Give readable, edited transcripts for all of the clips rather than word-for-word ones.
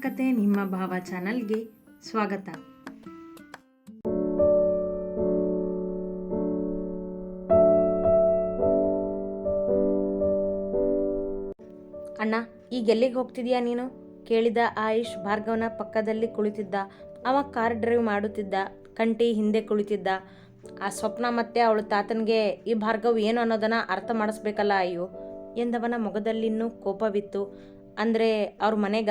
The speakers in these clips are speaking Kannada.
ಕತೆ ನಿಮ್ಮ ಭಾವ ಚಾನಲ್ಗೆ ಸ್ವಾಗತ. ಅಣ್ಣ, ಈಗ ಎಲ್ಲಿಗೆ ಹೋಗ್ತಿದ್ಯಾ ನೀನು? ಕೇಳಿದ ಆಯುಷ್ ಭಾರ್ಗವನ ಪಕ್ಕದಲ್ಲಿ ಕುಳಿತಿದ್ದ. ಅವ ಕಾರ್ ಡ್ರೈವ್ ಮಾಡುತ್ತಿದ್ದ. ಕಂಟಿ ಹಿಂದೆ ಕುಳಿತಿದ್ದ. ಆ ಸ್ವಪ್ನ ಮತ್ತೆ ಅವಳು ತಾತನಿಗೆ ಈ ಭಾರ್ಗವ್ ಏನು ಅನ್ನೋದನ್ನ ಅರ್ಥ ಮಾಡಿಸ್ಬೇಕಲ್ಲ ಅಯ್ಯೋ ಎಂದವನ ಮೊಗದಲ್ಲಿನ್ನೂ ಕೋಪವಿತ್ತು. ಅಂದರೆ ಅವ್ರ ಮನೆಗ?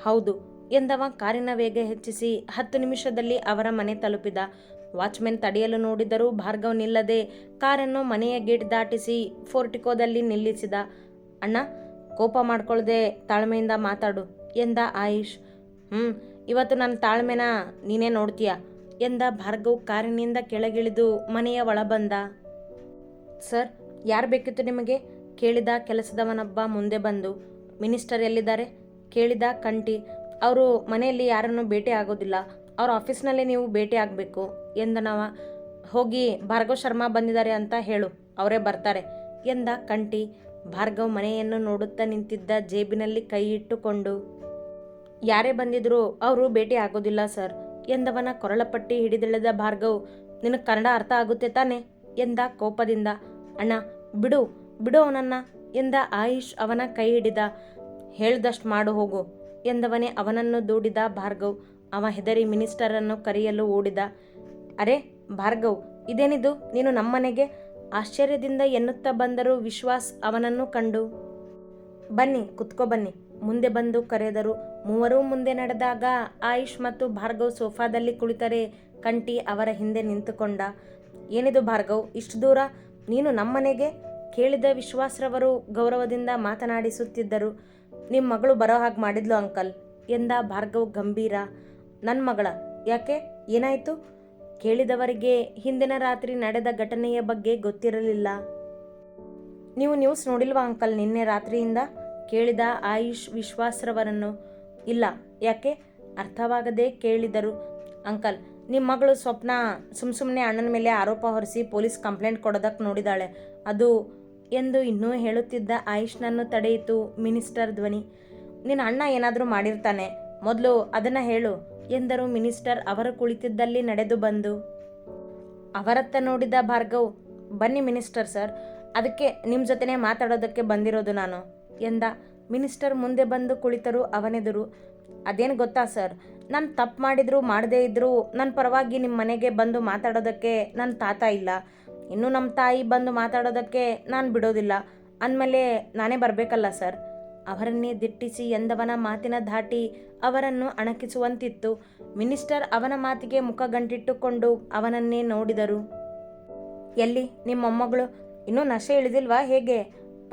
ಹೌದು ಎಂದವ ಕಾರಿನ ವೇಗ ಹೆಚ್ಚಿಸಿ 10 ನಿಮಿಷದಲ್ಲಿ ಅವರ ಮನೆ ತಲುಪಿದ. ವಾಚ್ಮೆನ್ ತಡೆಯಲು ನೋಡಿದರೂ ಭಾರ್ಗವ್ ನಿಲ್ಲದೆ ಕಾರನ್ನು ಮನೆಯ ಗೇಟ್ ದಾಟಿಸಿ ಫೋರ್ಟಿಕೋದಲ್ಲಿ ನಿಲ್ಲಿಸಿದ. ಅಣ್ಣ, ಕೋಪ ಮಾಡ್ಕೊಳ್ದೆ ತಾಳ್ಮೆಯಿಂದ ಮಾತಾಡು ಎಂದ ಆಯುಷ್. ಇವತ್ತು ನನ್ನ ತಾಳ್ಮೆನ ನೀನೇ ನೋಡ್ತೀಯ ಎಂದ ಭಾರ್ಗವ್ ಕಾರಿನಿಂದ ಕೆಳಗಿಳಿದು ಮನೆಯ ಒಳ ಬಂದ. ಸರ್, ಯಾರು ಬೇಕಿತ್ತು ನಿಮಗೆ? ಕೇಳಿದ ಕೆಲಸದವನೊಬ್ಬ ಮುಂದೆ ಬಂದು. ಮಿನಿಸ್ಟರ್ ಎಲ್ಲಿದ್ದಾರೆ? ಕೇಳಿದ ಕಂಟಿ. ಅವರು ಮನೆಯಲ್ಲಿ ಯಾರನ್ನು ಭೇಟಿ ಆಗೋದಿಲ್ಲ, ಅವ್ರ ಆಫೀಸ್ನಲ್ಲೇ ನೀವು ಭೇಟಿ ಆಗಬೇಕು ಎಂದನವ. ಹೋಗಿ ಭಾರ್ಗವ್ ಶರ್ಮಾ ಬಂದಿದ್ದಾರೆ ಅಂತ ಹೇಳು, ಅವರೇ ಬರ್ತಾರೆ ಎಂದ ಕಂಟಿ. ಭಾರ್ಗವ್ ಮನೆಯನ್ನು ನೋಡುತ್ತಾ ನಿಂತಿದ್ದ. ಜೇಬಿನಲ್ಲಿ ಕೈ ಇಟ್ಟುಕೊಂಡು, ಯಾರೇ ಬಂದಿದ್ರು ಅವರು ಭೇಟಿ ಆಗೋದಿಲ್ಲ ಸರ್ ಎಂದವನ ಕೊರಳಪಟ್ಟಿ ಹಿಡಿದೆಳೆದ ಭಾರ್ಗವ್. ನಿನಗೆ ಕನ್ನಡ ಅರ್ಥ ಆಗುತ್ತೆ ತಾನೆ ಎಂದ ಕೋಪದಿಂದ. ಅಣ್ಣ, ಬಿಡು ಬಿಡು ಅವನನ್ನ ಎಂದ ಆಯುಷ್ ಅವನ ಕೈ ಹಿಡಿದ. ಹೇಳ್ದಷ್ಟು ಮಾಡು ಹೋಗು ಎಂದವನೇ ಅವನನ್ನು ದೂಡಿದ ಭಾರ್ಗವ್. ಅವ ಹೆದರಿ ಮಿನಿಸ್ಟರನ್ನು ಕರೆಯಲು ಓಡಿದ. ಅರೆ ಭಾರ್ಗವ್, ಇದೇನಿದು ನೀನು ನಮ್ಮನೆಗೆ? ಆಶ್ಚರ್ಯದಿಂದ ಎನ್ನುತ್ತಾ ಬಂದರು ವಿಶ್ವಾಸ್ ಅವನನ್ನು ಕಂಡು. ಬನ್ನಿ ಕುತ್ಕೋ ಬನ್ನಿ ಮುಂದೆ ಬಂದು ಕರೆದರು. ಮೂವರೂ ಮುಂದೆ ನಡೆದಾಗ ಆಯುಷ್ ಮತ್ತು ಭಾರ್ಗವ್ ಸೋಫಾದಲ್ಲಿ ಕುಳಿತರೆ ಕಂಟಿ ಅವರ ಹಿಂದೆ ನಿಂತುಕೊಂಡ. ಏನಿದು ಭಾರ್ಗವ್, ಇಷ್ಟು ದೂರ? ನೀನು ನಮ್ಮನೆಗೆ? ಕೇಳಿದ ವಿಶ್ವಾಸ್ರವರು ಗೌರವದಿಂದ ಮಾತನಾಡಿಸುತ್ತಿದ್ದರು. ನಿಮ್ಮ ಮಗಳು ಬರೋ ಹಾಗೆ ಮಾಡಿದ್ಲು ಅಂಕಲ್ ಎಂದ ಭಾರ್ಗವ್ ಗಂಭೀರ. ನನ್ನ ಮಗಳ? ಯಾಕೆ, ಏನಾಯಿತು? ಕೇಳಿದವರಿಗೆ ಹಿಂದಿನ ರಾತ್ರಿ ನಡೆದ ಘಟನೆಯ ಬಗ್ಗೆ ಗೊತ್ತಿರಲಿಲ್ಲ. ನೀವು ನ್ಯೂಸ್ ನೋಡಿಲ್ವಾ ಅಂಕಲ್ ನಿನ್ನೆ ರಾತ್ರಿಯಿಂದ? ಕೇಳಿದ ಆಯುಷ್ ವಿಶ್ವಾಸ್ರವರನ್ನು. ಇಲ್ಲ, ಯಾಕೆ? ಅರ್ಥವಾಗದೆ ಕೇಳಿದರು. ಅಂಕಲ್, ನಿಮ್ಮ ಮಗಳು ಸ್ವಪ್ನ ಸುಮ್ಮನೆ ಅಣ್ಣನ ಮೇಲೆ ಆರೋಪ ಹೊರಿಸಿ ಪೊಲೀಸ್ ಕಂಪ್ಲೇಂಟ್ ಕೊಡೋದಕ್ಕೆ ನೋಡಿದಾಳೆ, ಅದು ಎಂದು ಇನ್ನೂ ಹೇಳುತ್ತಿದ್ದ ಆಯುಷ್ನನ್ನು ತಡೆಯಿತು ಮಿನಿಸ್ಟರ್ ಧ್ವನಿ. ನಿನ್ನ ಅಣ್ಣ ಏನಾದರೂ ಮಾಡಿರ್ತಾನೆ, ಮೊದಲು ಅದನ್ನು ಹೇಳು ಎಂದರು ಮಿನಿಸ್ಟರ್ ಅವರು ಕುಳಿತಿದ್ದಲ್ಲಿ ನಡೆದು ಬಂದು. ಅವರತ್ತ ನೋಡಿದ ಭಾರ್ಗವ್. ಬನ್ನಿ ಮಿನಿಸ್ಟರ್ ಸರ್, ಅದಕ್ಕೆ ನಿಮ್ಮ ಜೊತೆನೇ ಮಾತಾಡೋದಕ್ಕೆ ಬಂದಿರೋದು ನಾನು ಎಂದ. ಮಿನಿಸ್ಟರ್ ಮುಂದೆ ಬಂದು ಕುಳಿತರು ಅವನೆದುರು. ಅದೇನು ಗೊತ್ತಾ ಸರ್, ನಾನು ತಪ್ಪು ಮಾಡಿದ್ರು ಮಾಡದೇ ಇದ್ದರೂ ನನ್ನ ಪರವಾಗಿ ನಿಮ್ಮ ಮನೆಗೆ ಬಂದು ಮಾತಾಡೋದಕ್ಕೆ ನನ್ನ ತಾತ ಇಲ್ಲ, ಇನ್ನು ನಮ್ಮ ತಾಯಿ ಬಂದು ಮಾತಾಡೋದಕ್ಕೆ ನಾನು ಬಿಡೋದಿಲ್ಲ ಅಂದಮೇಲೆ ನಾನೇ ಬರಬೇಕಲ್ಲ ಸರ್. ಅವರನ್ನೇ ದಿಟ್ಟಿಸಿ ಎಂದವನ ಮಾತಿನ ಧಾಟಿ ಅವರನ್ನು ಅಣಕಿಸುವಂತಿತ್ತು. ಮಿನಿಸ್ಟರ್ ಅವನ ಮಾತಿಗೆ ಮುಖ ಗಂಟಿಟ್ಟುಕೊಂಡು ಅವನನ್ನೇ ನೋಡಿದರು. ಎಲ್ಲಿ ನಿಮ್ಮ ಮೊಮ್ಮಗಳು? ಇನ್ನೂ ನಶೆ ಇಳಿದಿಲ್ವಾ ಹೇಗೆ?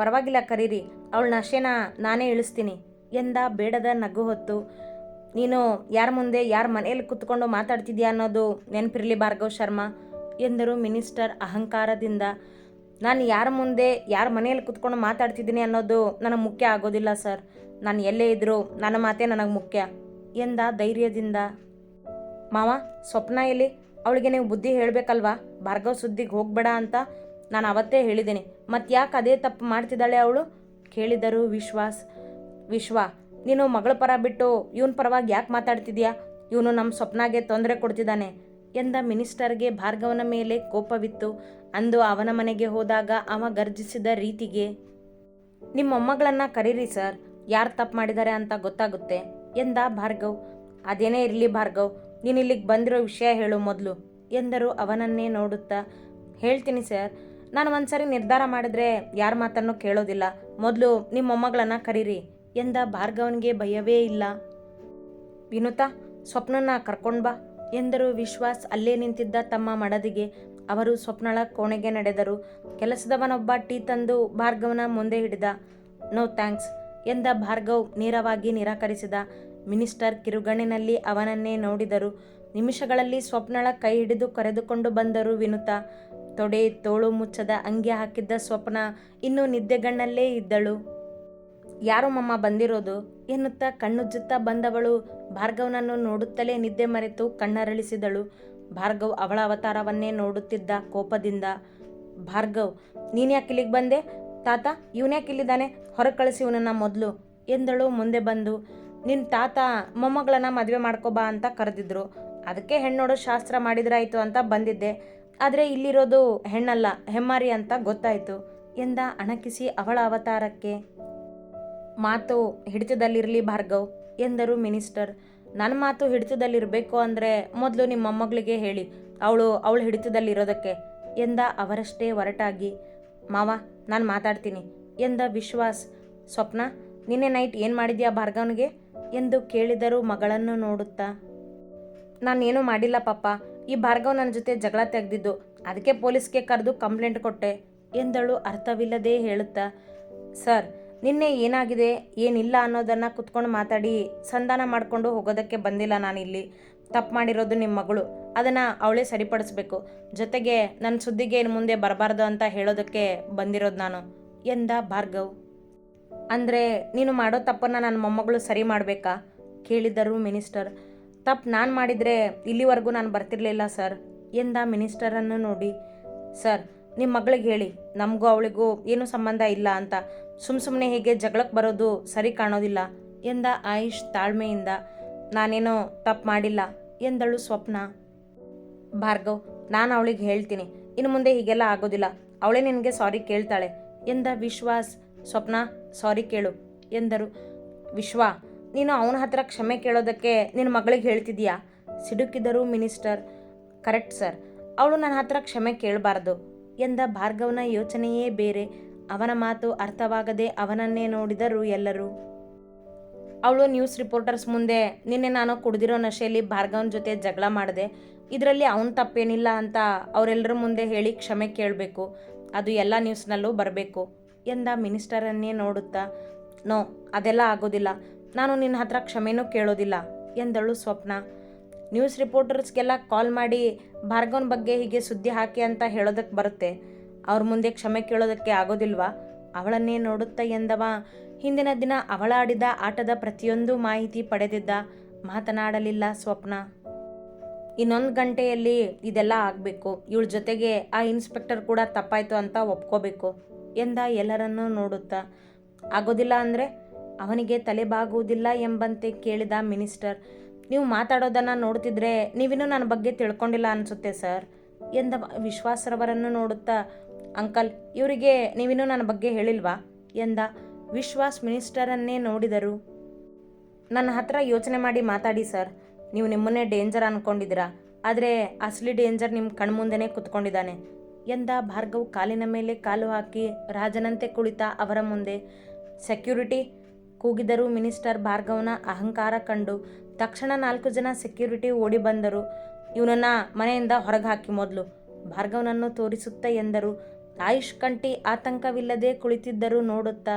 ಪರವಾಗಿಲ್ಲ ಕರೀರಿ, ಅವಳ ನಶೆನ ನಾನೇ ಇಳಿಸ್ತೀನಿ ಎಂದ ಬೇಡದ ನಗು ಹೊತ್ತು. ನೀನು ಯಾರ ಮುಂದೆ ಯಾರ ಮನೆಯಲ್ಲಿ ಕುತ್ಕೊಂಡು ಮಾತಾಡ್ತಿದ್ಯಾ ಅನ್ನೋದು ನೆನಪಿರಲಿ ಭಾರ್ಗವ್ ಶರ್ಮಾ ಎಂದರು ಮಿನಿಸ್ಟರ್ ಅಹಂಕಾರದಿಂದ. ನಾನು ಯಾರ ಮುಂದೆ ಯಾರ ಮನೆಯಲ್ಲಿ ಕುತ್ಕೊಂಡು ಮಾತಾಡ್ತಿದ್ದೀನಿ ಅನ್ನೋದು ನನಗೆ ಮುಖ್ಯ ಆಗೋದಿಲ್ಲ ಸರ್. ನಾನು ಎಲ್ಲೇ ಇದ್ದರೂ ನನ್ನ ಮಾತೇ ನನಗೆ ಮುಖ್ಯ ಎಂದ ಧೈರ್ಯದಿಂದ. ಮಾವ, ಸ್ವಪ್ನ ಎಲ್ಲಿ? ಅವಳಿಗೆ ನೀವು ಬುದ್ಧಿ ಹೇಳಬೇಕಲ್ವಾ, ಭಾರ್ಗವ್ ಸುದ್ದಿಗೆ ಹೋಗಬೇಡ ಅಂತ. ನಾನು ಅವತ್ತೇ ಹೇಳಿದ್ದೀನಿ, ಮತ್ತು ಯಾಕೆ ಅದೇ ತಪ್ಪು ಮಾಡ್ತಿದ್ದಾಳೆ ಅವಳು ಕೇಳಿದರು ವಿಶ್ವಾಸ್. ವಿಶ್ವ, ನೀನು ಮಗಳ ಪರ ಬಿಟ್ಟು ಇವನ ಪರವಾಗಿ ಯಾಕೆ ಮಾತಾಡ್ತಿದ್ಯಾ? ಇವನು ನಮ್ಮ ಸ್ವಪ್ನಾಗೆ ತೊಂದರೆ ಕೊಡ್ತಿದ್ದಾನೆ ಎಂದ ಮಿನಿಸ್ಟರ್ಗೆ ಭಾರ್ಗವನ ಮೇಲೆ ಕೋಪವಿತ್ತು. ಅಂದು ಅವನ ಮನೆಗೆ ಹೋದಾಗ ಅವ ಗರ್ಜಿಸಿದ ರೀತಿಗೆ. ನಿಮ್ಮ ಮೊಮ್ಮಗಳನ್ನು ಕರೀರಿ ಸರ್, ಯಾರು ತಪ್ಪು ಮಾಡಿದ್ದಾರೆ ಅಂತ ಗೊತ್ತಾಗುತ್ತೆ ಎಂದ ಭಾರ್ಗವ್. ಅದೇನೇ ಇರಲಿ ಭಾರ್ಗವ್, ನೀನು ಇಲ್ಲಿಗೆ ಬಂದಿರೋ ವಿಷಯ ಹೇಳು ಮೊದಲು ಎಂದರು ಅವನನ್ನೇ ನೋಡುತ್ತಾ. ಹೇಳ್ತೀನಿ ಸರ್, ನಾನು ಒಂದ್ಸರಿ ನಿರ್ಧಾರ ಮಾಡಿದ್ರೆ ಯಾರ ಮಾತನ್ನು ಕೇಳೋದಿಲ್ಲ, ಮೊದಲು ನಿಮ್ಮ ಮೊಮ್ಮಗಳನ್ನು ಕರೀರಿ ಎಂದ ಭಾರ್ಗವನಿಗೆ ಭಯವೇ ಇಲ್ಲ. ವಿನುತಾ, ಸ್ವಪ್ನನ್ನ ಕರ್ಕೊಂಡು ಬಾ ಎಂದರು ವಿಶ್ವಾಸ್ ಅಲ್ಲೇ ನಿಂತಿದ್ದ ತಮ್ಮ ಮಡದಿಗೆ. ಅವರು ಸ್ವಪ್ನಳ ಕೋಣೆಗೆ ನಡೆದರು. ಕೆಲಸದವನೊಬ್ಬ ಟೀ ತಂದು ಭಾರ್ಗವನ ಮುಂದೆ ಹಿಡಿದ. ನೋ ಥ್ಯಾಂಕ್ಸ್ ಎಂದ ಭಾರ್ಗವ್ ನೇರವಾಗಿ ನಿರಾಕರಿಸಿದ. ಮಿನಿಸ್ಟರ್ ಕಿರುಗಣ್ಣಿನಲ್ಲಿ ಅವನನ್ನೇ ನೋಡಿದರು. ನಿಮಿಷಗಳಲ್ಲಿ ಸ್ವಪ್ನಳ ಕೈ ಹಿಡಿದು ಕರೆದುಕೊಂಡು ಬಂದರು ವಿನುತಾ. ತೊಡೆ ತೋಳು ಮುಚ್ಚದ ಅಂಗಿ ಹಾಕಿದ್ದ ಸ್ವಪ್ನ ಇನ್ನೂ ನಿದ್ದೆಗಣ್ಣಲ್ಲೇ ಇದ್ದಳು. ಯಾರೋ ಮಮ್ಮ ಬಂದಿರೋದು ಎನ್ನುತ್ತಾ ಕಣ್ಣುಜ್ಜುತ್ತಾ ಬಂದವಳು ಭಾರ್ಗವನನ್ನು ನೋಡುತ್ತಲೇ ನಿದ್ದೆ ಮರೆತು ಕಣ್ಣರಳಿಸಿದಳು. ಭಾರ್ಗವ್ ಅವಳ ಅವತಾರವನ್ನೇ ನೋಡುತ್ತಿದ್ದ ಕೋಪದಿಂದ. ಭಾರ್ಗವ್, ನೀನ್ಯಾಕೆ ಇಲ್ಲಿಗೆ ಬಂದೆ? ತಾತ, ಇವನ್ಯಾಕೆ ಇಲ್ಲಿದ್ದಾನೆ? ಹೊರಗೆ ಕಳಿಸಿ ಇವನನ್ನು ಮೊದಲು ಎಂದಳು ಮುಂದೆ ಬಂದು. ನಿನ್ನ ತಾತ ಮೊಮ್ಮಗಳನ್ನ ಮದುವೆ ಮಾಡ್ಕೊಬಾ ಅಂತ ಕರೆದಿದ್ರು. ಅದಕ್ಕೆ ಹೆಣ್ಣೋಡೋ ಶಾಸ್ತ್ರ ಮಾಡಿದ್ರಾಯ್ತು ಅಂತ ಬಂದಿದ್ದೆ. ಆದರೆ ಇಲ್ಲಿರೋದು ಹೆಣ್ಣಲ್ಲ, ಹೆಮ್ಮಾರಿ ಅಂತ ಗೊತ್ತಾಯಿತು ಎಂದ ಅಣಕಿಸಿ ಅವಳ ಅವತಾರಕ್ಕೆ. ಮಾತು ಹಿಡಿತದಲ್ಲಿರಲಿ ಭಾರ್ಗವ್ ಎಂದರು ಮಿನಿಸ್ಟರ್. ನನ್ನ ಮಾತು ಹಿಡಿತದಲ್ಲಿರಬೇಕು ಅಂದರೆ ಮೊದಲು ನಿಮ್ಮ ಮೊಮ್ಮಗಳಿಗೆ ಹೇಳಿ ಅವಳು ಹಿಡಿತದಲ್ಲಿರೋದಕ್ಕೆ ಎಂದ ಅವರಷ್ಟೇ ಒರಟಾಗಿ. ಮಾವ, ನಾನು ಮಾತಾಡ್ತೀನಿ ಎಂದ ವಿಶ್ವಾಸ್. ಸ್ವಪ್ನ, ನಿನ್ನೆ ನೈಟ್ ಏನು ಮಾಡಿದ್ಯಾ ಭಾರ್ಗವ್ನಿಗೆ ಎಂದು ಕೇಳಿದರು ಮಗಳನ್ನು ನೋಡುತ್ತಾ. ನಾನೇನು ಮಾಡಿಲ್ಲ ಪಪ್ಪ, ಈ ಭಾರ್ಗವ್ ನನ್ನ ಜೊತೆ ಜಗಳ ತೆಗೆದಿದ್ದು, ಅದಕ್ಕೆ ಪೊಲೀಸ್ಗೆ ಕರೆದು ಕಂಪ್ಲೇಂಟ್ ಕೊಟ್ಟೆ ಎಂದಳು ಅರ್ಥವಿಲ್ಲದೆ ಹೇಳುತ್ತಾ. ಸರ್, ನಿನ್ನೆ ಏನಾಗಿದೆ ಏನಿಲ್ಲ ಅನ್ನೋದನ್ನು ಕುತ್ಕೊಂಡು ಮಾತಾಡಿ ಸಂಧಾನ ಮಾಡಿಕೊಂಡು ಹೋಗೋದಕ್ಕೆ ಬಂದಿಲ್ಲ ನಾನಿಲ್ಲಿ. ತಪ್ಪು ಮಾಡಿರೋದು ನಿಮ್ಮ ಮಗಳು, ಅದನ್ನು ಅವಳೇ ಸರಿಪಡಿಸ್ಬೇಕು. ಜೊತೆಗೆ ನನ್ನ ಸುದ್ದಿಗೆ ಇನ್ನು ಮುಂದೆ ಬರಬಾರ್ದು ಅಂತ ಹೇಳೋದಕ್ಕೆ ಬಂದಿರೋದು ನಾನು ಎಂದ ಭಾರ್ಗವ್. ಅಂದರೆ ನೀನು ಮಾಡೋ ತಪ್ಪನ್ನು ನನ್ನ ಮೊಮ್ಮಗಳು ಸರಿ ಮಾಡಬೇಕಾ ಕೇಳಿದರು ಮಿನಿಸ್ಟರ್. ತಪ್ಪು ನಾನು ಮಾಡಿದರೆ ಇಲ್ಲಿವರೆಗೂ ನಾನು ಬರ್ತಿರ್ಲಿಲ್ಲ ಸರ್ ಎಂದ ಮಿನಿಸ್ಟರನ್ನು ನೋಡಿ. ಸರ್, ನಿಮ್ಮ ಮಗಳಿಗೆ ಹೇಳಿ ನಮಗೂ ಅವಳಿಗೂ ಏನೂ ಸಂಬಂಧ ಇಲ್ಲ ಅಂತ. ಸುಮ್ಮನೆ ಹೀಗೆ ಜಗಳಕ್ಕೆ ಬರೋದು ಸರಿ ಕಾಣೋದಿಲ್ಲ ಎಂದ ಆಯುಷ್ ತಾಳ್ಮೆಯಿಂದ. ನಾನೇನೋ ತಪ್ಪು ಮಾಡಿಲ್ಲ ಎಂದಳು ಸ್ವಪ್ನ. ಭಾರ್ಗವ್, ನಾನು ಅವಳಿಗೆ ಹೇಳ್ತೀನಿ, ಇನ್ನು ಮುಂದೆ ಹೀಗೆಲ್ಲ ಆಗೋದಿಲ್ಲ, ಅವಳೇ ನಿನಗೆ ಸಾರಿ ಕೇಳ್ತಾಳೆ ಎಂದ ವಿಶ್ವಾಸ್. ಸ್ವಪ್ನ, ಸಾರಿ ಕೇಳು ಎಂದರು. ವಿಶ್ವ, ನೀನು ಅವನ ಹತ್ರ ಕ್ಷಮೆ ಕೇಳೋದಕ್ಕೆ ನಿನ್ನ ಮಗಳಿಗೆ ಹೇಳ್ತಿದ್ಯಾ ಸಿಡುಕಿದರು ಮಿನಿಸ್ಟರ್. ಕರೆಕ್ಟ್ ಸರ್, ಅವಳು ನನ್ನ ಹತ್ರ ಕ್ಷಮೆ ಕೇಳಬಾರ್ದು ಎಂದ ಭಾರ್ಗವ್ನ ಯೋಚನೆಯೇ ಬೇರೆ. ಅವನ ಮಾತು ಅರ್ಥವಾಗದೆ ಅವನನ್ನೇ ನೋಡಿದರು ಎಲ್ಲರೂ. ಅವಳು ನ್ಯೂಸ್ ರಿಪೋರ್ಟರ್ಸ್ ಮುಂದೆ ನಿನ್ನೆ ನಾನು ಕುಡಿದಿರೋ ನಶೆಯಲ್ಲಿ ಭಾರ್ಗವನ ಜೊತೆ ಜಗಳ ಮಾಡಿದೆ, ಇದರಲ್ಲಿ ಅವನ ತಪ್ಪೇನಿಲ್ಲ ಅಂತ ಅವರೆಲ್ಲರ ಮುಂದೆ ಹೇಳಿ ಕ್ಷಮೆ ಕೇಳಬೇಕು, ಅದು ಎಲ್ಲ ನ್ಯೂಸ್ನಲ್ಲೂ ಬರಬೇಕು ಎಂದ ಮಿನಿಸ್ಟರನ್ನೇ ನೋಡುತ್ತಾ. ನೋ, ಅದೆಲ್ಲ ಆಗೋದಿಲ್ಲ, ನಾನು ನಿನ್ನ ಹತ್ರ ಕ್ಷಮೆನೂ ಕೇಳೋದಿಲ್ಲ ಎಂದಳು ಸ್ವಪ್ನ. ನ್ಯೂಸ್ ರಿಪೋರ್ಟರ್ಸ್ಗೆಲ್ಲ ಕಾಲ್ ಮಾಡಿ ಭಾರ್ಗವನ ಬಗ್ಗೆ ಹೀಗೆ ಸುದ್ದಿ ಹಾಕಿ ಅಂತ ಹೇಳೋದಕ್ಕೆ ಬರುತ್ತೆ, ಅವ್ರ ಮುಂದೆ ಕ್ಷಮೆ ಕೇಳೋದಕ್ಕೆ ಆಗೋದಿಲ್ವಾ ಅವಳನ್ನೇ ನೋಡುತ್ತಾ ಎಂದವ. ಹಿಂದಿನ ದಿನ ಅವಳ ಆಡಿದ ಆಟದ ಪ್ರತಿಯೊಂದು ಮಾಹಿತಿ ಪಡೆದಿದ್ದ. ಮಾತನಾಡಲಿಲ್ಲ ಸ್ವಪ್ನ. ಇನ್ನೊಂದು ಗಂಟೆಯಲ್ಲಿ ಇದೆಲ್ಲ ಆಗಬೇಕು, ಇವಳ ಜೊತೆಗೆ ಆ ಇನ್ಸ್ಪೆಕ್ಟರ್ ಕೂಡ ತಪ್ಪಾಯಿತು ಅಂತ ಒಪ್ಕೋಬೇಕು ಎಂದ ಎಲ್ಲರನ್ನೂ ನೋಡುತ್ತಾ. ಆಗೋದಿಲ್ಲ ಅಂದರೆ ಅವನಿಗೆ ತಲೆಬಾಗುವುದಿಲ್ಲ ಎಂಬಂತೆ ಕೇಳಿದ ಮಿನಿಸ್ಟರ್. ನೀವು ಮಾತಾಡೋದನ್ನು ನೋಡ್ತಿದ್ರೆ ನೀವಿನ್ನೂ ನನ್ನ ಬಗ್ಗೆ ತಿಳ್ಕೊಂಡಿಲ್ಲ ಅನಿಸುತ್ತೆ ಸರ್ ಎಂದ ವಿಶ್ವಾಸರವರನ್ನು ನೋಡುತ್ತಾ. ಅಂಕಲ್, ಇವರಿಗೆ ನೀವಿನ್ನೂ ನನ್ನ ಬಗ್ಗೆ ಹೇಳಿಲ್ವಾ ಎಂದ ವಿಶ್ವಾಸ್ ಮಿನಿಸ್ಟರನ್ನೇ ನೋಡಿದರು. ನನ್ನ ಹತ್ರ ಯೋಚನೆ ಮಾಡಿ ಮಾತಾಡಿ ಸರ್, ನೀವು ನಿಮ್ಮನ್ನೇ ಡೇಂಜರ್ ಅಂದ್ಕೊಂಡಿದ್ದೀರಾ, ಆದರೆ ಅಸಲಿ ಡೇಂಜರ್ ನಿಮ್ಮ ಕಣ್ಮುಂದೆನೇ ಕುತ್ಕೊಂಡಿದ್ದಾನೆ ಎಂದ ಭಾರ್ಗವ್ ಕಾಲಿನ ಮೇಲೆ ಕಾಲು ಹಾಕಿ ರಾಜನಂತೆ ಕುಳಿತ ಅವರ ಮುಂದೆ. ಸೆಕ್ಯೂರಿಟಿ ಕೂಗಿದರು ಮಿನಿಸ್ಟರ್ ಭಾರ್ಗವ್ನ ಅಹಂಕಾರ ಕಂಡು. ತಕ್ಷಣ 4 ಜನ ಸೆಕ್ಯೂರಿಟಿ ಓಡಿ ಬಂದರು. ಇವನನ್ನು ಮನೆಯಿಂದ ಹೊರಗೆ ಹಾಕಿ ಮೊದಲು ಭಾರ್ಗವ್ನನ್ನು ತೋರಿಸುತ್ತಾ ಎಂದರು. ಆಯುಷ್ ಕಂಠಿ ಆತಂಕವಿಲ್ಲದೆ ಕುಳಿತಿದ್ದರು ನೋಡುತ್ತಾ.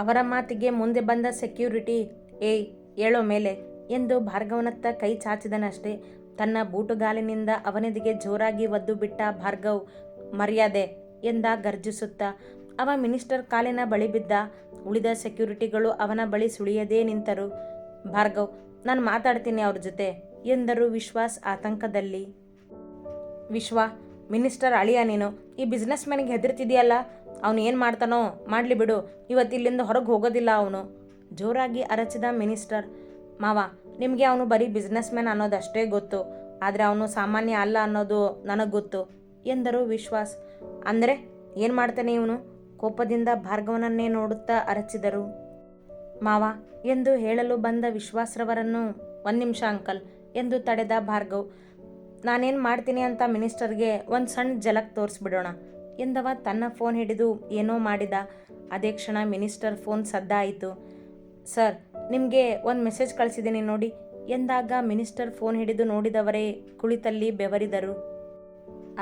ಅವರ ಮಾತಿಗೆ ಮುಂದೆ ಬಂದ ಸೆಕ್ಯೂರಿಟಿ, ಏಯ್ ಏಳೋ ಮೇಲೆ ಎಂದು ಭಾರ್ಗವನತ್ತ ಕೈ ಚಾಚಿದನಷ್ಟೇ. ತನ್ನ ಬೂಟುಗಾಲಿನಿಂದ ಅವನೆದಿಗೆ ಜೋರಾಗಿ ಒದ್ದು ಬಿಟ್ಟ ಭಾರ್ಗವ್. ಮರ್ಯಾದೆ ಎಂದ ಗರ್ಜಿಸುತ್ತಾ. ಅವ ಮಿನಿಸ್ಟರ್ ಕಾಲಿನ ಬಳಿ ಬಿದ್ದ. ಉಳಿದ ಸೆಕ್ಯೂರಿಟಿಗಳು ಅವನ ಬಳಿ ಸುಳಿಯದೇ ನಿಂತರು. ಭಾರ್ಗವ್, ನಾನು ಮಾತಾಡ್ತೀನಿ ಅವ್ರ ಜೊತೆ ಎಂದರು ವಿಶ್ವಾಸ್ ಆತಂಕದಲ್ಲಿ. ವಿಶ್ವ, ಮಿನಿಸ್ಟರ್ ಅಳಿಯ ನೀನು, ಈ ಬಿಸ್ನೆಸ್ ಮ್ಯಾನಿಗೆ ಹೆದರ್ತಿದೆಯಲ್ಲ, ಅವನು ಏನು ಮಾಡ್ತಾನೋ ಮಾಡಲಿ ಬಿಡು, ಇವತ್ತಿಲ್ಲಿಂದ ಹೊರಗೆ ಹೋಗೋದಿಲ್ಲ ಅವನು ಜೋರಾಗಿ ಅರಚಿದ ಮಿನಿಸ್ಟರ್. ಮಾವ, ನಿಮಗೆ ಅವನು ಬರೀ ಬಿಸ್ನೆಸ್ ಮ್ಯಾನ್ ಅನ್ನೋದಷ್ಟೇ ಗೊತ್ತು, ಆದರೆ ಅವನು ಸಾಮಾನ್ಯ ಅಲ್ಲ ಅನ್ನೋದು ನನಗೆ ಗೊತ್ತು ಎಂದರು ವಿಶ್ವಾಸ್. ಅಂದರೆ ಏನು ಮಾಡ್ತಾನೆ ಇವನು ಕೋಪದಿಂದ ಭಾರ್ಗವನನ್ನೇ ನೋಡುತ್ತಾ ಅರಚಿದರು. ಮಾವ ಎಂದು ಹೇಳಲು ಬಂದ ವಿಶ್ವಾಸ್ರವರನ್ನು 1 ನಿಮಿಷ ಅಂಕಲ್ ಎಂದು ತಡೆದ ಭಾರ್ಗವ್. ನಾನೇನು ಮಾಡ್ತೀನಿ ಅಂತ ಮಿನಿಸ್ಟರ್ಗೆ ಒಂದು ಸಣ್ಣ ಜಲಕ್ ತೋರಿಸ್ಬಿಡೋಣ ಎಂದವ ತನ್ನ ಫೋನ್ ಹಿಡಿದು ಏನೋ ಮಾಡಿದ. ಅದೇ ಕ್ಷಣ ಮಿನಿಸ್ಟರ್ ಫೋನ್ ಸದ್ದಾಯಿತು. ಸರ್, ನಿಮಗೆ ಒಂದು ಮೆಸೇಜ್ ಕಳಿಸಿದ್ದೀನಿ ನೋಡಿ ಎಂದಾಗ ಮಿನಿಸ್ಟರ್ ಫೋನ್ ಹಿಡಿದು ನೋಡಿದವರೇ ಕುಳಿತಲ್ಲಿ ಬೆವರಿದರು.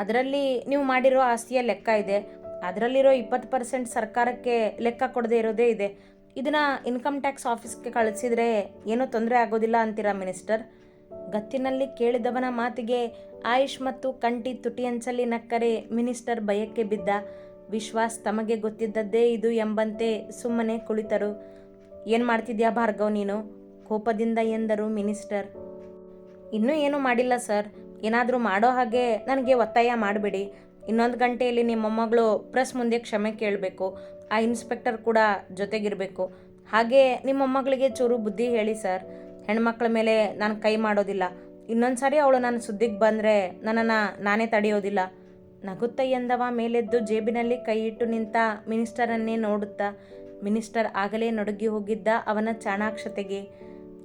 ಅದರಲ್ಲಿ ನೀವು ಮಾಡಿರೋ ಆಸ್ತಿಯ ಲೆಕ್ಕ ಇದೆ, ಅದರಲ್ಲಿರೋ 20% ಸರ್ಕಾರಕ್ಕೆ ಲೆಕ್ಕ ಕೊಡದೇ ಇರೋದೇ ಇದೆ. ಇದನ್ನು ಇನ್ಕಮ್ ಟ್ಯಾಕ್ಸ್ ಆಫೀಸ್ಗೆ ಕಳಿಸಿದರೆ ಏನೂ ತೊಂದರೆ ಆಗೋದಿಲ್ಲ ಅಂತೀರಾ ಮಿನಿಸ್ಟರ್? ಗತ್ತಿನಲ್ಲಿ ಕೇಳಿದವನ ಮಾತಿಗೆ ಆಯುಷ್ ಮತ್ತು ಕಂಠಿ ತುಟಿಯಂಚಲ್ಲಿ ನಕ್ಕರೆ ಮಿನಿಸ್ಟರ್ ಭಯಕ್ಕೆ ಬಿದ್ದ. ವಿಶ್ವಾಸ್ ತಮಗೆ ಗೊತ್ತಿದ್ದದ್ದೇ ಇದು ಎಂಬಂತೆ ಸುಮ್ಮನೆ ಕುಳಿತರು. ಏನು ಮಾಡ್ತಿದ್ಯಾ ಭಾರ್ಗವ್ ನೀನು ಕೋಪದಿಂದ ಎಂದರು ಮಿನಿಸ್ಟರ್. ಇನ್ನೂ ಏನೂ ಮಾಡಿಲ್ಲ ಸರ್, ಏನಾದರೂ ಮಾಡೋ ಹಾಗೆ ನನಗೆ ಒತ್ತಾಯ ಮಾಡಬೇಡಿ. ಇನ್ನೊಂದು ಗಂಟೆಯಲ್ಲಿ ನಿಮ್ಮ ಮೊಮ್ಮಗಳು ಪ್ರೆಸ್ ಮುಂದೆ ಕ್ಷಮೆ ಕೇಳಬೇಕು, ಆ ಇನ್ಸ್ಪೆಕ್ಟರ್ ಕೂಡ ಜೊತೆಗಿರಬೇಕು, ಹಾಗೆ ನಿಮ್ಮ ಮೊಮ್ಮಗಳಿಗೆ ಚೂರು ಬುದ್ಧಿ ಹೇಳಿ ಸರ್. ಹೆಣ್ಮಕ್ಳ ಮೇಲೆ ನಾನು ಕೈ ಮಾಡೋದಿಲ್ಲ. ಇನ್ನೊಂದು ಸಾರಿ ಅವಳು ನನ್ನ ಸುದ್ದಿಗೆ ಬಂದರೆ ನನ್ನನ್ನು ನಾನೇ ತಡೆಯೋದಿಲ್ಲ. ನಗುತ್ತಾ ಎಂದವ ಮೇಲೆದ್ದು ಜೇಬಿನಲ್ಲಿ ಕೈ ಇಟ್ಟು ನಿಂತ ಮಿನಿಸ್ಟರನ್ನೇ ನೋಡುತ್ತಾ. ಮಿನಿಸ್ಟರ್ ಆಗಲೇ ನಡುಗಿ ಹೋಗಿದ್ದ ಅವನ ಚಾಣಾಕ್ಷತೆಗೆ.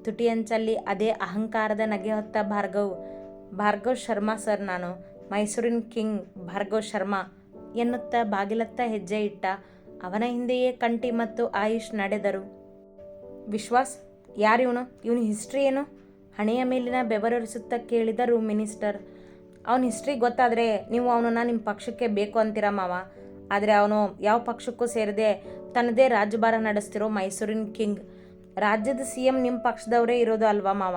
ತುಟಿಯಂಚಲ್ಲಿ ಅದೇ ಅಹಂಕಾರದ ನಗೆ ಹೊತ್ತ ಭಾರ್ಗವ್ ಶರ್ಮಾ ಸರ್, ನಾನು ಮೈಸೂರಿನ ಕಿಂಗ್ ಭಾರ್ಗವ್ ಶರ್ಮಾ ಎನ್ನುತ್ತಾ ಬಾಗಿಲತ್ತ ಹೆಜ್ಜೆ ಇಟ್ಟ. ಅವನ ಹಿಂದೆಯೇ ಕಂಠಿ ಮತ್ತು ಆಯುಷ್ ನಡೆದರು. ವಿಶ್ವಾಸ್, ಯಾರಿವನು? ಇವನ ಹಿಸ್ಟ್ರಿ ಏನು? ಹಣೆಯ ಮೇಲಿನ ಬೆವರರಿಸುತ್ತಾ ಕೇಳಿದರು ಮಿನಿಸ್ಟರ್. ಅವನ ಹಿಸ್ಟ್ರಿ ಗೊತ್ತಾದರೆ ನೀವು ಅವನನ್ನು ನಿಮ್ಮ ಪಕ್ಷಕ್ಕೆ ಬೇಕು ಅಂತೀರ ಮಾವ. ಆದರೆ ಅವನು ಯಾವ ಪಕ್ಷಕ್ಕೂ ಸೇರದೆ ತನ್ನದೇ ರಾಜ್ಯಭಾರ ನಡೆಸ್ತಿರೋ ಮೈಸೂರಿನ ಕಿಂಗ್. ರಾಜ್ಯದ CM ನಿಮ್ಮ ಪಕ್ಷದವರೇ ಇರೋದು ಅಲ್ವಾ ಮಾವ?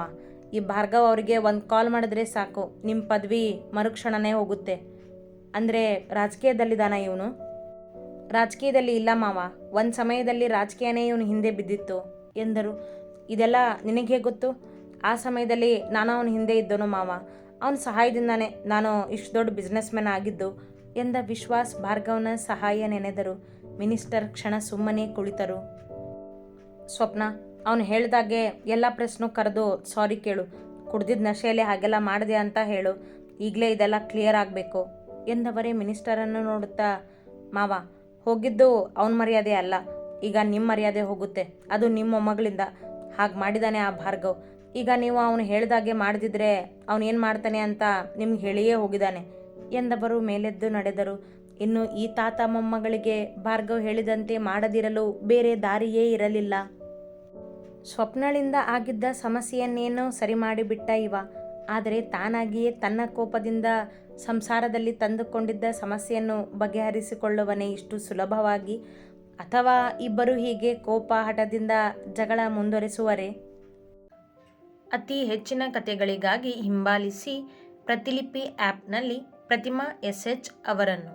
ಈ ಭಾರ್ಗವ್ ಅವರಿಗೆ ಒಂದು ಕಾಲ್ ಮಾಡಿದ್ರೆ ಸಾಕು, ನಿಮ್ಮ ಪದವಿ ಮರುಕ್ಷಣನೇ ಹೋಗುತ್ತೆ. ಅಂದರೆ ರಾಜಕೀಯದಲ್ಲಿದ್ದಾನ ಇವನು? ರಾಜಕೀಯದಲ್ಲಿ ಇಲ್ಲ ಮಾವ. ಒಂದು ಸಮಯದಲ್ಲಿ ರಾಜಕೀಯನೇ ಇವನು ಹಿಂದೆ ಬಿದ್ದಿತ್ತು ಎಂದರು. ಇದೆಲ್ಲ ನಿನಗೆ ಗೊತ್ತು? ಆ ಸಮಯದಲ್ಲಿ ನಾನು ಅವನ ಹಿಂದೆ ಇದ್ದನು ಮಾವ. ಅವನ ಸಹಾಯದಿಂದಾನೇ ನಾನು ಇಷ್ಟು ದೊಡ್ಡ ಬಿಸ್ನೆಸ್ ಮ್ಯಾನ್ ಆಗಿದ್ದು ಎಂದ ವಿಶ್ವಾಸ್ ಭಾರ್ಗವ್ನ ಸಹಾಯ ನೆನೆದರು. ಮಿನಿಸ್ಟರ್ ಕ್ಷಣ ಸುಮ್ಮನೆ ಕುಳಿತರು. ಸ್ವಪ್ನ, ಅವನು ಹೇಳ್ದಾಗೆ ಎಲ್ಲ ಪ್ರಶ್ನೂ ಕರೆದು ಸಾರಿ ಕೇಳು. ಕುಡ್ದಿದ್ದ ನಶೆಯಲ್ಲಿ ಹಾಗೆಲ್ಲ ಮಾಡಿದೆ ಅಂತ ಹೇಳು. ಈಗಲೇ ಇದೆಲ್ಲ ಕ್ಲಿಯರ್ ಆಗಬೇಕು ಎಂದವರೇ ಮಿನಿಸ್ಟರನ್ನು ನೋಡುತ್ತಾ, ಮಾವ, ಹೋಗಿದ್ದು ಅವನ ಮರ್ಯಾದೆ ಅಲ್ಲ, ಈಗ ನಿಮ್ಮ ಮರ್ಯಾದೆ ಹೋಗುತ್ತೆ. ಅದು ನಿಮ್ಮ ಮೊಮ್ಮಗಳಿಂದ ಹಾಗೆ ಮಾಡಿದಾನೆ ಆ ಭಾರ್ಗವ್. ಈಗ ನೀವು ಅವನು ಹೇಳ್ದಾಗೆ ಮಾಡದಿದ್ರೆ ಅವನೇನು ಮಾಡ್ತಾನೆ ಅಂತ ನಿಮ್ಗೆ ಹೇಳಿಯೇ ಹೋಗಿದ್ದಾನೆ ಎಂದವರು ಮೇಲೆದ್ದು ನಡೆದರು. ಇನ್ನು ಈ ತಾತ ಮೊಮ್ಮಗಳಿಗೆ ಭಾರ್ಗವ್ ಹೇಳಿದಂತೆ ಮಾಡದಿರಲು ಬೇರೆ ದಾರಿಯೇ ಇರಲಿಲ್ಲ. ಸ್ವಪ್ನಳಿಂದ ಆಗಿದ್ದ ಸಮಸ್ಯೆಯನ್ನೇನೋ ಸರಿ ಮಾಡಿಬಿಟ್ಟ ಇವ. ಆದರೆ ತಾನಾಗಿಯೇ ತನ್ನ ಕೋಪದಿಂದ ಸಂಸಾರದಲ್ಲಿ ತಂದುಕೊಂಡಿದ್ದ ಸಮಸ್ಯೆಯನ್ನು ಬಗೆಹರಿಸಿಕೊಳ್ಳುವನೇ ಇಷ್ಟು ಸುಲಭವಾಗಿ? ಅಥವಾ ಇಬ್ಬರು ಹೀಗೆ ಕೋಪ ಹಠದಿಂದ ಜಗಳ ಮುಂದುವರೆಸುವರೇ? ಅತಿ ಹೆಚ್ಚಿನ ಕಥೆಗಳಿಗಾಗಿ ಹಿಂಬಾಲಿಸಿ ಪ್ರತಿಲಿಪಿ ಆ್ಯಪ್ನಲ್ಲಿ ಪ್ರತಿಮಾ SH ಅವರನ್ನು.